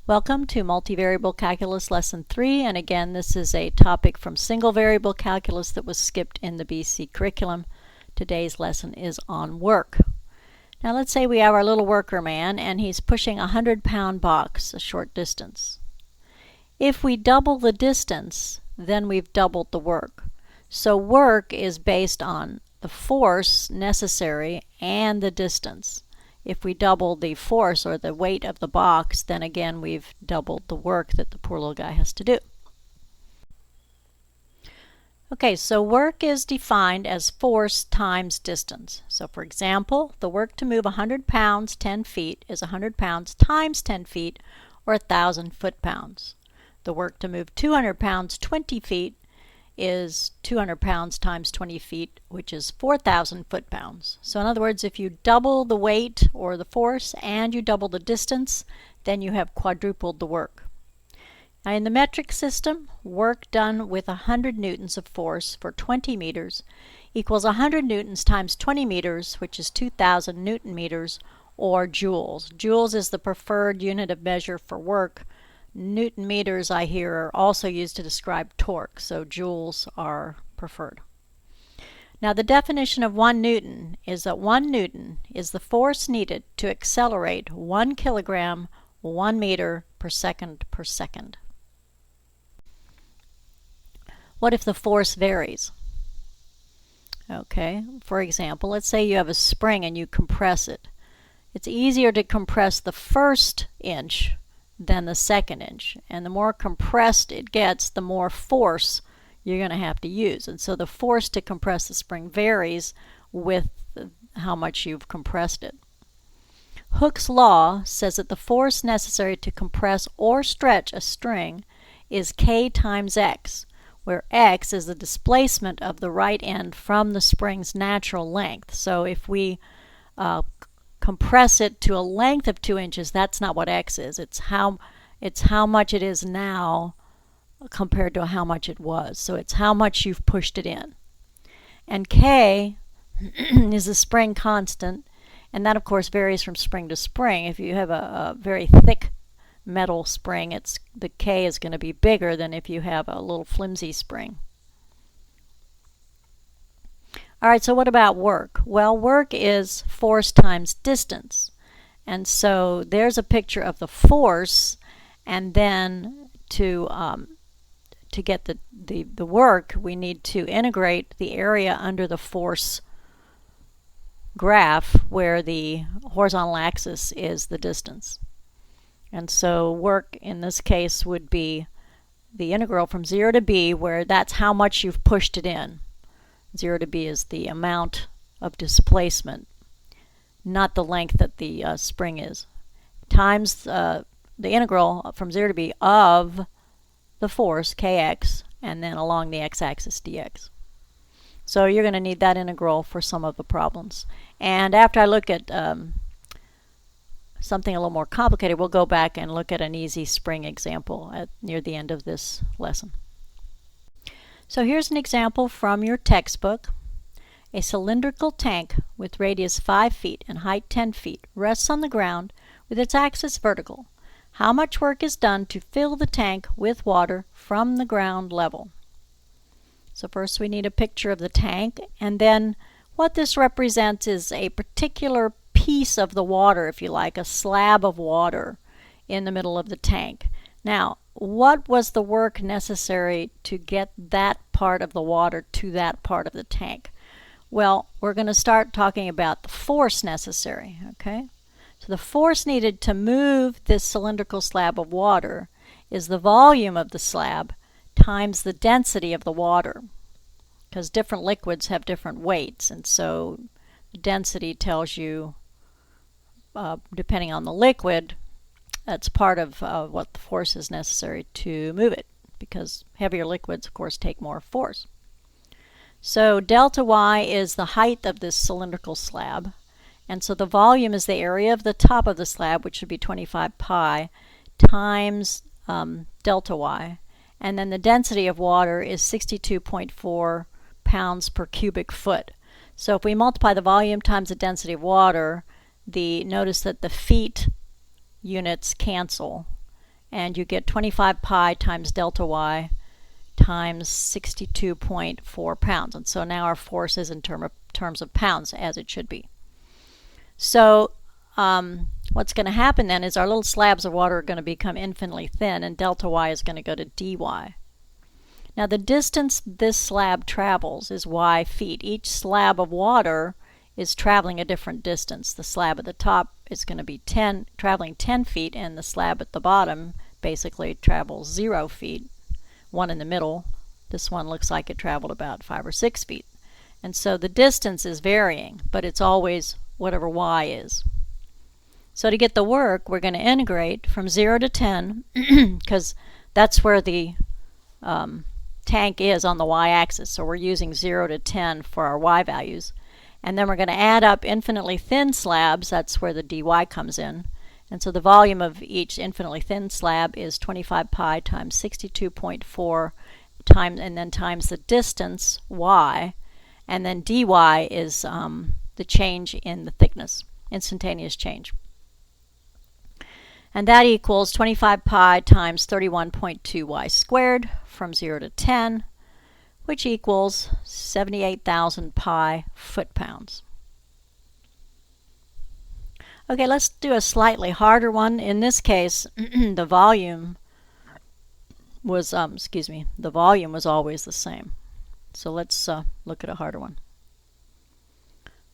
Welcome to Multivariable Calculus Lesson 3, and again this is a topic from single variable calculus that was skipped in the BC curriculum. Today's lesson is on work. Now let's say we have our little worker man and he's pushing a 100-pound box a short distance. If we double the distance, then we've doubled the work. So work is based on the force necessary and the distance. If we double the force or the weight of the box, then again we've doubled the work that the poor little guy has to do. Okay, so work is defined as force times distance. So for example, the work to move 100 pounds 10 feet is 100 pounds times 10 feet, or 1,000 foot-pounds. The work to move 200 pounds 20 feet is 200 pounds times 20 feet, which is 4,000 foot-pounds. So in other words, if you double the weight or the force and you double the distance, then you have quadrupled the work. Now in the metric system, work done with 100 newtons of force for 20 meters equals 100 newtons times 20 meters, which is 2,000 newton meters, or joules. Joules is the preferred unit of measure for work. Newton meters, I hear, are also used to describe torque, so joules are preferred. Now the definition of 1 newton is that 1 newton is the force needed to accelerate 1 kilogram 1 meter per second per second. What if the force varies? Okay, for example, let's say you have a spring and you compress it. It's easier to compress the first inch than the second inch, and the more compressed it gets, the more force you're going to have to use, and so the force to compress the spring varies with how much you've compressed it. Hooke's law says that the force necessary to compress or stretch a string is K times X, where X is the displacement of the right end from the spring's natural length. So if we compress it to a length of 2 inches, that's not what X is. It's how much it is now compared to how much it was. So it's how much you've pushed it in. And K is the spring constant, and that of course varies from spring to spring. If you have a very thick metal spring, the K is going to be bigger than if you have a little flimsy spring. Alright, so what about work? Well, work is force times distance. And so there's a picture of the force, and then to get the work, we need to integrate the area under the force graph where the horizontal axis is the distance. And so work in this case would be the integral from 0 to b, where that's how much you've pushed it in. 0 to b is the amount of displacement, not the length that the spring is, times the integral from 0 to b of the force, kx, and then along the x-axis dx. So you're going to need that integral for some of the problems. And after I look at something a little more complicated, we'll go back and look at an easy spring example near the end of this lesson. So here's an example from your textbook. A cylindrical tank with radius 5 feet and height 10 feet rests on the ground with its axis vertical. How much work is done to fill the tank with water from the ground level? So first we need a picture of the tank, and then what this represents is a particular piece of the water, if you like, a slab of water in the middle of the tank. Now, what was the work necessary to get that part of the water to that part of the tank? Well, we're going to start talking about the force necessary, okay? So the force needed to move this cylindrical slab of water is the volume of the slab times the density of the water, because different liquids have different weights, and so the density tells you, depending on the liquid, that's part of what the force is necessary to move it, because heavier liquids, of course, take more force. So delta y is the height of this cylindrical slab, and so the volume is the area of the top of the slab, which would be 25 pi, times delta y, and then the density of water is 62.4 pounds per cubic foot. So if we multiply the volume times the density of water, notice that the feet units cancel, and you get 25 pi times delta y times 62.4 pounds. And so now our force is in terms of pounds, as it should be. So what's going to happen then is our little slabs of water are going to become infinitely thin, and delta y is going to go to dy. Now the distance this slab travels is y feet. Each slab of water is traveling a different distance. The slab at the top is going to be traveling 10 feet, and the slab at the bottom basically travels 0 feet. One in the middle, this one looks like it traveled about 5 or 6 feet. And so the distance is varying, but it's always whatever y is. So to get the work, we're going to integrate from 0 to 10, because that's where the tank is on the y-axis. So we're using 0 to 10 for our y values. And then we're going to add up infinitely thin slabs. That's where the dy comes in. And so the volume of each infinitely thin slab is 25 pi times 62.4 times, and then times the distance y, and then dy is the change in the thickness, instantaneous change. And that equals 25 pi times 31.2 y squared from 0 to 10, which equals 78,000 pi foot-pounds. Okay, let's do a slightly harder one. In this case, the volume was the volume was always the same. So let's look at a harder one.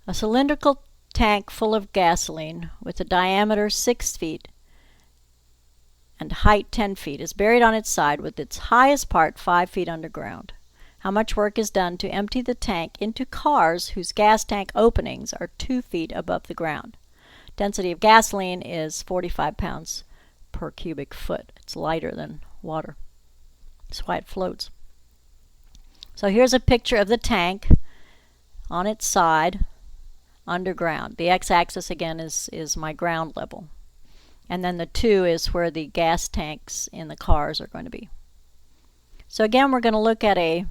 A cylindrical tank full of gasoline with a diameter 6 feet and height 10 feet is buried on its side with its highest part 5 feet underground. How much work is done to empty the tank into cars whose gas tank openings are 2 feet above the ground? Density of gasoline is 45 pounds per cubic foot. It's lighter than water. That's why it floats. So here's a picture of the tank on its side underground. The x-axis again is my ground level. And then the 2 is where the gas tanks in the cars are going to be. So again, we're going to look at a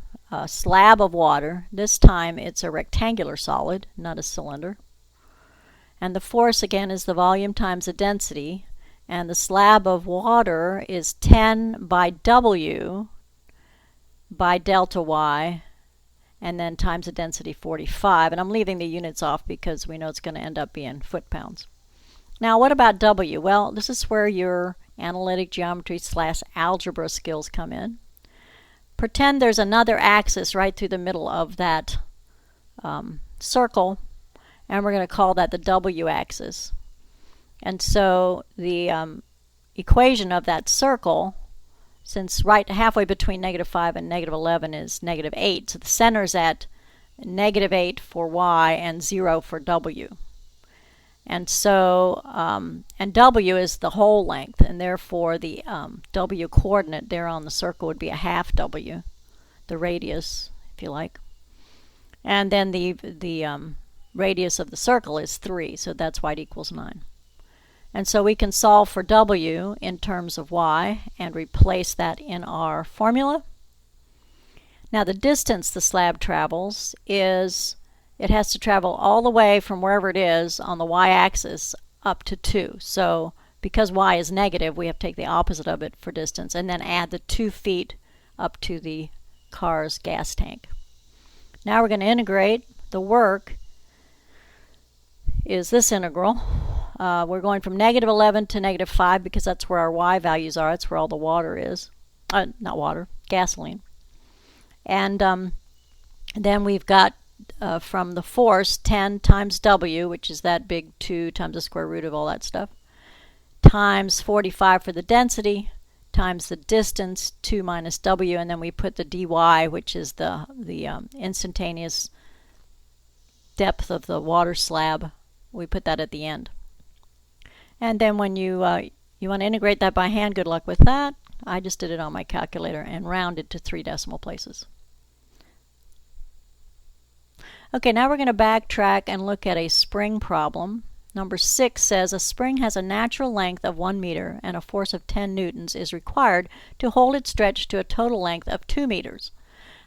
slab of water. This time it's a rectangular solid, not a cylinder. And the force again is the volume times the density. And the slab of water is 10 by W by delta Y, and then times the density 45. And I'm leaving the units off because we know it's going to end up being foot-pounds. Now what about W? Well, this is where your analytic geometry / algebra skills come in. Pretend there's another axis right through the middle of that circle, and we're going to call that the W axis. And so the equation of that circle, since right halfway between -5 and -11 is -8, so the center's at -8 for y and 0 for w. And so, and w is the whole length, and therefore the w coordinate there on the circle would be a half w, the radius, if you like. And then the radius of the circle is 3, so that's why it equals 9. And so we can solve for w in terms of y and replace that in our formula. Now the distance the slab travels is, it has to travel all the way from wherever it is on the y-axis up to 2. So because y is negative, we have to take the opposite of it for distance and then add the 2 feet up to the car's gas tank. Now we're going to integrate. The work is this integral. We're going from -11 to -5 because that's where our y values are. That's where all the water is. Not water, gasoline. And then we've got from the force 10 times w, which is that big 2 times the square root of all that stuff, times 45 for the density, times the distance, 2 minus w, and then we put the dy, which is the instantaneous depth of the water slab. We put that at the end. And then when you want to integrate that by hand, good luck with that. I just did it on my calculator and rounded to 3 decimal places. Okay, now we're going to backtrack and look at a spring problem. Number 6 says a spring has a natural length of 1 meter and a force of 10 newtons is required to hold it stretched to a total length of 2 meters.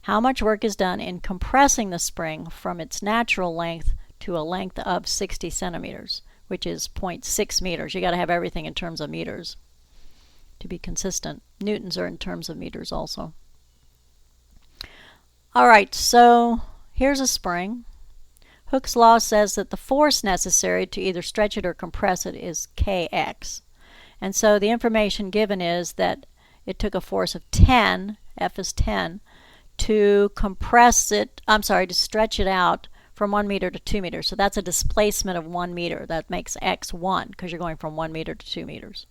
How much work is done in compressing the spring from its natural length to a length of 60 centimeters, which is 0.6 meters. You got to have everything in terms of meters. to be consistent. Newtons are in terms of meters also. All right, so here's a spring. Hooke's law says that the force necessary to either stretch it or compress it is kx. And so the information given is that it took a force of 10, F is 10, to compress it, to stretch it out from 1 meter to 2 meters. So that's a displacement of 1 meter. That makes x 1 because you're going from 1 meter to 2 meters.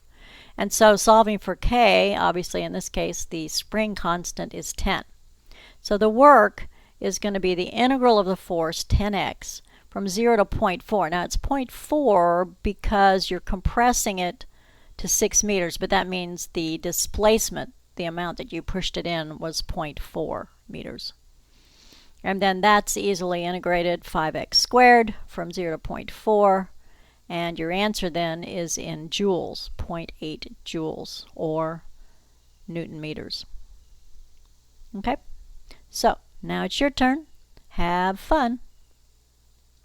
And so solving for k, obviously in this case the spring constant is 10. So the work is going to be the integral of the force, 10x, from 0 to 0.4. Now it's 0.4 because you're compressing it to 6 meters, but that means the displacement, the amount that you pushed it in, was 0.4 meters. And then that's easily integrated, 5x squared from 0 to 0.4. And your answer then is in joules, 0.8 joules, or Newton meters. Okay? So, now it's your turn. Have fun.